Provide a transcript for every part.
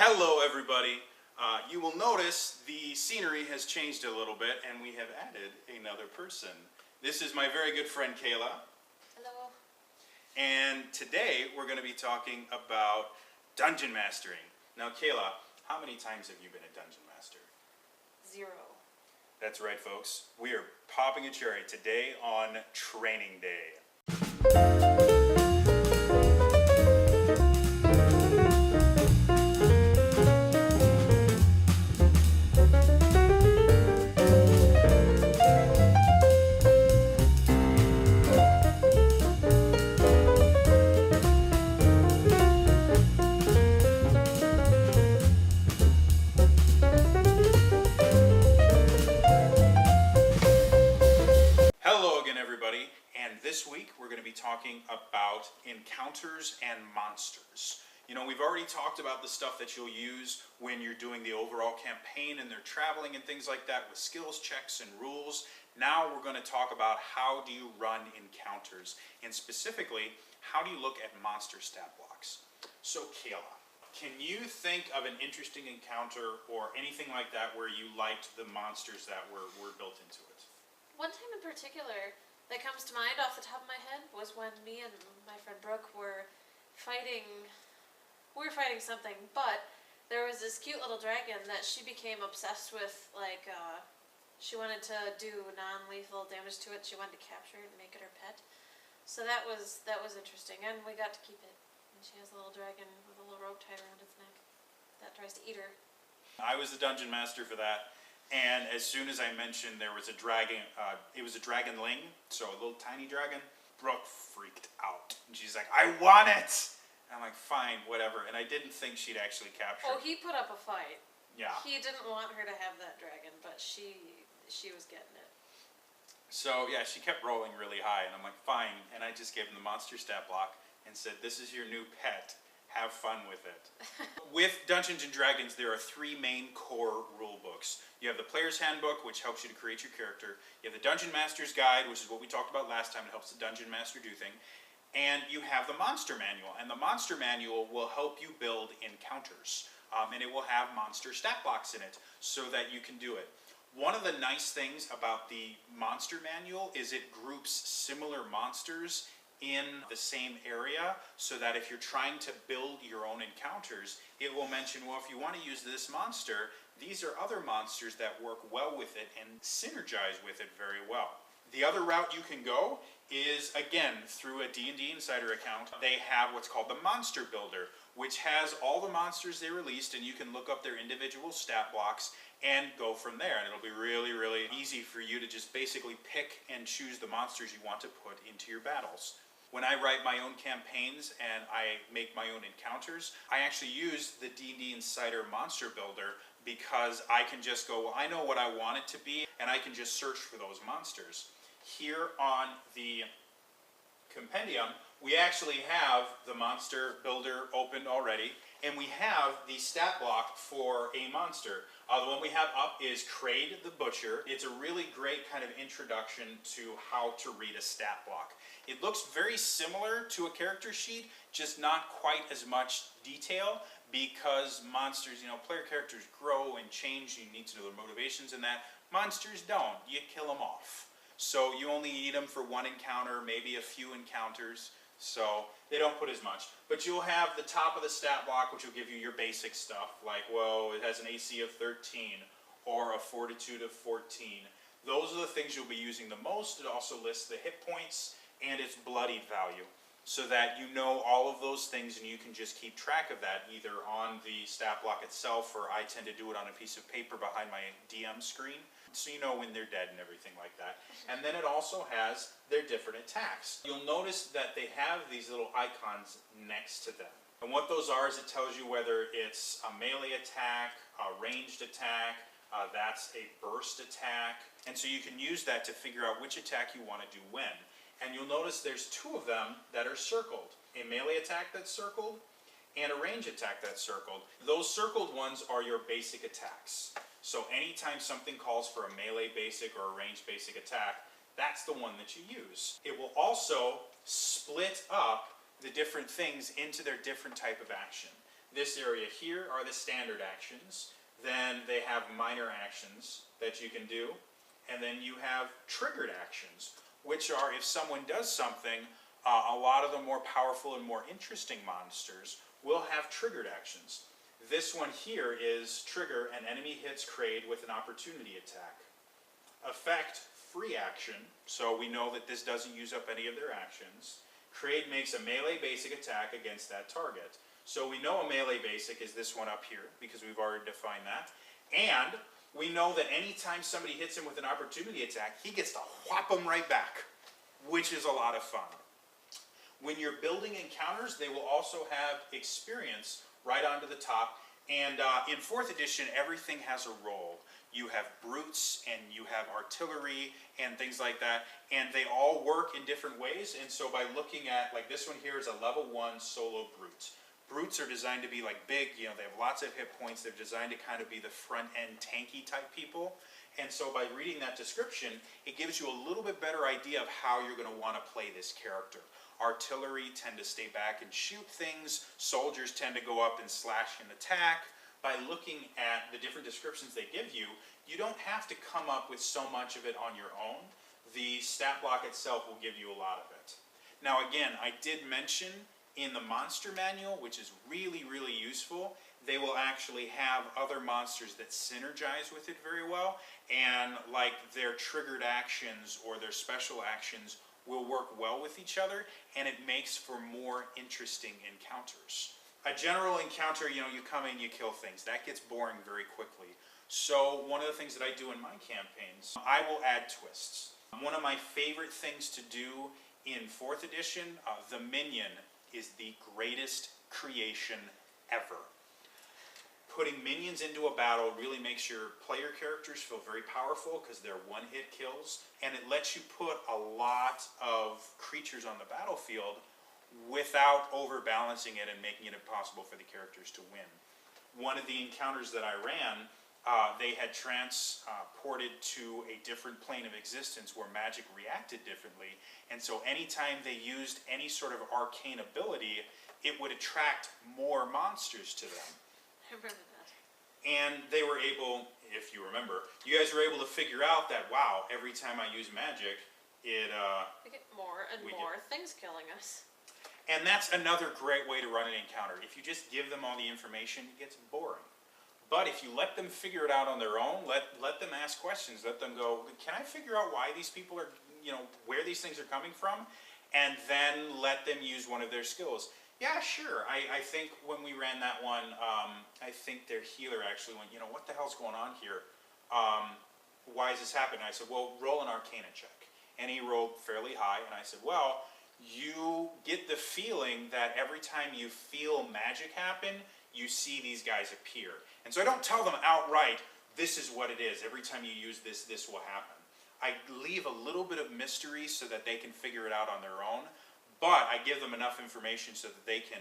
Hello everybody. You will notice the scenery has changed a little bit and we have added another person. This is my very good friend Kayla. Hello. And today we're going to be talking about dungeon mastering. Now Kayla, how many times have you been a dungeon master? 0. That's right folks. We are popping a cherry today on training day. Hello again everybody, and this week we're going to be talking about encounters and monsters. You know, we've already talked about the stuff that you'll use when you're doing the overall campaign and they're traveling and things like that with skills checks and rules. Now we're going to talk about how do you run encounters, and specifically, how do you look at monster stat blocks. So Kayla, can you think of an interesting encounter or anything like that where you liked the monsters that were built into it? One time in particular that comes to mind off the top of my head was when me and my friend Brooke were fighting. We were fighting something, but there was this cute little dragon that she became obsessed with. She wanted to do non-lethal damage to it. She wanted to capture it and make it her pet. So that was interesting, and we got to keep it. And she has a little dragon with a little rope tied around its neck that tries to eat her. I was the dungeon master for that. And as soon as I mentioned there was a dragon, it was a dragonling, so a little tiny dragon, Brooke freaked out. And she's like, I want it! And I'm like, fine, whatever. And I didn't think she'd actually capture Oh, it. he put up a fight. Yeah. He didn't want her to have that dragon, but she was getting it. So yeah, she kept rolling really high, and I'm like, fine. And I just gave him the monster stat block and said, this is your new pet. Have fun with it. With Dungeons & Dragons, there are 3 main core rule books. You have the Player's Handbook, which helps you to create your character. You have the Dungeon Master's Guide, which is what we talked about last time. It helps the Dungeon Master do things. And you have the Monster Manual. And the Monster Manual will help you build encounters. And it will have monster stat blocks in it so that you can do it. One of the nice things about the Monster Manual is it groups similar monsters in the same area, so that if you're trying to build your own encounters, it will mention, well, if you want to use this monster, these are other monsters that work well with it and synergize with it very well. The other route you can go is, again, through a D&D Insider account. They have what's called the Monster Builder, which has all the monsters they released, and you can look up their individual stat blocks and go from there. And it'll be really, really easy for you to just basically pick and choose the monsters you want to put into your battles. When I write my own campaigns and I make my own encounters, I actually use the D&D Insider Monster Builder because I can just go, well, I know what I want it to be, and I can just search for those monsters. Here on the compendium, we actually have the Monster Builder opened already, and we have the stat block for a monster. The one we have up is Kraid the Butcher. It's a really great kind of introduction to how to read a stat block. It looks very similar to a character sheet, just not quite as much detail, because monsters, you know, player characters grow and change. You need to know their motivations in that. Monsters don't. You kill them off. So you only need them for one encounter, maybe a few encounters. So they don't put as much. But you'll have the top of the stat block, which will give you your basic stuff, like, well, it has an AC of 13 or a fortitude of 14. Those are the things you'll be using the most. It also lists the hit points and its bloodied value, so that you know all of those things and you can just keep track of that either on the stat block itself, or I tend to do it on a piece of paper behind my DM screen, so you know when they're dead and everything like that. And then it also has their different attacks. You'll notice that they have these little icons next to them. And what those are is it tells you whether it's a melee attack, a ranged attack, that's a burst attack. And so you can use that to figure out which attack you want to do when. And you'll notice there's 2 of them that are circled. A melee attack that's circled, and a range attack that's circled. Those circled ones are your basic attacks. So anytime something calls for a melee basic or a range basic attack, that's the one that you use. It will also split up the different things into their different type of action. This area here are the standard actions. Then they have minor actions that you can do. And then you have triggered actions, which are if someone does something, a lot of the more powerful and more interesting monsters will have triggered actions. This one here is trigger an enemy hits Kraid with an opportunity attack. Effect, free action, so we know that this doesn't use up any of their actions. Kraid makes a melee basic attack against that target. So we know a melee basic is this one up here, because we've already defined that. And we know that anytime somebody hits him with an opportunity attack, he gets to whop them right back, which is a lot of fun. When you're building encounters, they will also have experience right onto the top. And in 4th edition, everything has a role. You have brutes and you have artillery and things like that, and they all work in different ways. And so by looking at, like this one here is a level 1 solo brute. Brutes are designed to be like big, you know, they have lots of hit points. They're designed to kind of be the front end tanky type people. And so by reading that description, it gives you a little bit better idea of how you're going to want to play this character. Artillery tend to stay back and shoot things. Soldiers tend to go up and slash and attack. By looking at the different descriptions they give you, you don't have to come up with so much of it on your own. The stat block itself will give you a lot of it. Now again, I did mention in the monster manual, which is really, really useful, they will actually have other monsters that synergize with it very well, and like their triggered actions or their special actions will work well with each other, and it makes for more interesting encounters. A general encounter, you know, you come in, you kill things. That gets boring very quickly. So one of the things that I do in my campaigns, I will add twists. One of my favorite things to do in 4th edition, the minion is the greatest creation ever. Putting minions into a battle really makes your player characters feel very powerful because they're one-hit kills, and it lets you put a lot of creatures on the battlefield without overbalancing it and making it impossible for the characters to win. One of the encounters that I ran, they had transported to a different plane of existence where magic reacted differently, and so anytime they used any sort of arcane ability, it would attract more monsters to them. I remember that. And they were able, if you remember, you guys were able to figure out that, wow, every time I use magic, it We get more and more things killing us. And that's another great way to run an encounter. If you just give them all the information, it gets boring. But if you let them figure it out on their own, let them ask questions, let them go, can I figure out why these people are, you know, where these things are coming from? And then let them use one of their skills. Yeah, sure. I think when we ran that one, I think their healer actually went, you know, what the hell's going on here? Why is this happening? I said, well, roll an Arcana check. And he rolled fairly high, and I said, well, you get the feeling that every time you feel magic happen, you see these guys appear. And so I don't tell them outright, this is what it is. Every time you use this, this will happen. I leave a little bit of mystery so that they can figure it out on their own, but I give them enough information so that they can,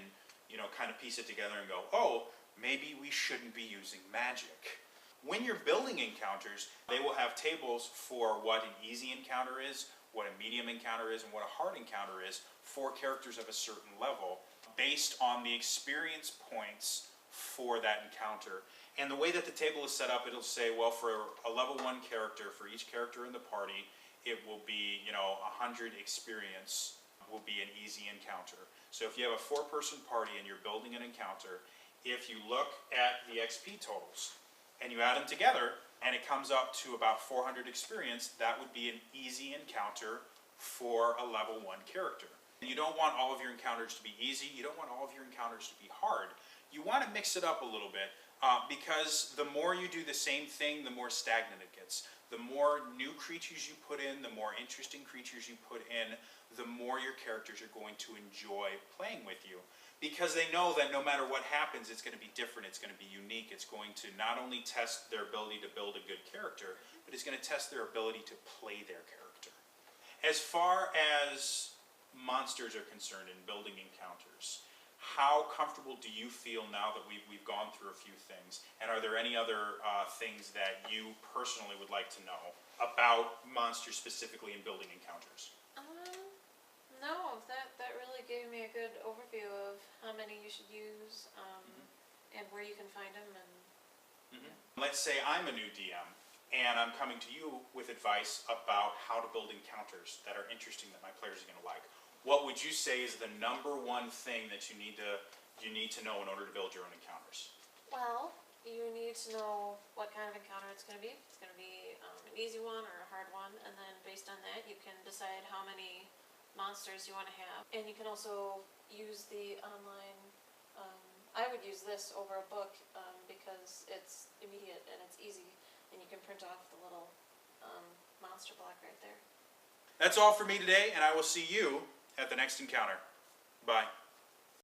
you know, kind of piece it together and go, oh, maybe we shouldn't be using magic. When you're building encounters, they will have tables for what an easy encounter is, what a medium encounter is, and what a hard encounter is for characters of a certain level based on the experience points for that encounter. And the way that the table is set up, it'll say, well, for a level 1 character, for each character in the party, it will be, you know, 100 experience will be an easy encounter. So if you have a 4-person party and you're building an encounter, if you look at the XP totals and you add them together, and it comes up to about 400 experience, that would be an easy encounter for a level 1 character. You don't want all of your encounters to be easy, you don't want all of your encounters to be hard. You want to mix it up a little bit, because the more you do the same thing, the more stagnant it gets. The more new creatures you put in, the more interesting creatures you put in, the more your characters are going to enjoy playing with you. Because they know that no matter what happens, it's going to be different, it's going to be unique, it's going to not only test their ability to build a good character, but it's going to test their ability to play their character. As far as monsters are concerned in building encounters, how comfortable do you feel now that we've gone through a few things? And are there any other things that you personally would like to know about monsters specifically in building encounters? No, that really gave me a good overview of how many you should use. and where you can find them. And Let's say I'm a new DM, and I'm coming to you with advice about how to build encounters that are interesting that my players are going to like. What would you say is the number one thing that you need to know in order to build your own encounters? well, you need to know what kind of encounter it's going to be. It's going to be an easy one or a hard one, and then based on that, you can decide how many monsters you want to have. And you can also use the online. I would use this over a book because it's immediate and it's easy, and you can print off the little monster block right there. That's all for me today, and I will see you at the next encounter. Bye.